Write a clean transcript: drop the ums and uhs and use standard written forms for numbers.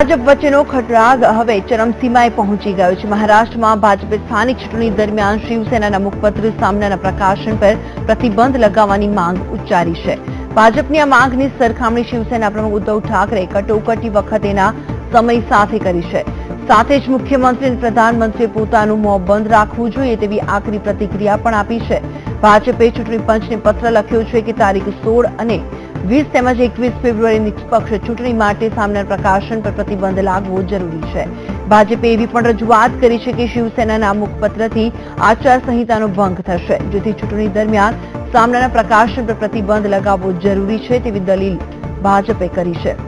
ભાજપ વચ્ચેનો ખટરાગ હવે ચરમસીમાએ પહોંચી ગયો છે। મહારાષ્ટ્રમાં ભાજપે સ્થાનિક ચૂંટણી દરમિયાન શિવસેનાના મુખપત્ર સામનાના પ્રકાશન પર પ્રતિબંધ લગાવવાની માંગ ઉચ્ચારી છે। ભાજપની આ માંગની સરખામણી શિવસેના પ્રમુખ ઉદ્ધવ ઠાકરે કટોકટી વખતેના સમય સાથે કરી છે। સાથે જ મુખ્યમંત્રી અને પ્રધાનમંત્રીએ પોતાનું મોં બંધ રાખવું જોઈએ તેવી આકરી પ્રતિક્રિયા પણ આપી છે। ભાજપે ચૂંટણી પંચને પત્ર લખ્યો છે કે તારીખ 16 અને 20 તેમજ 21 ફેબ્રુઆરી નિષ્પક્ષ ચૂંટણી માટે સામના પ્રકાશન પર પ્રતિબંધ લાગવો જરૂરી છે। ભાજપે એવી પણ રજૂઆત કરી છે કે શિવસેનાના મુખપત્રથી આચારસંહિતાનો ભંગ થશે, જેથી ચૂંટણી દરમિયાન સામનાના પ્રકાશન પર પ્રતિબંધ લગાવવો જરૂરી છે તેવી દલીલ ભાજપે કરી છે।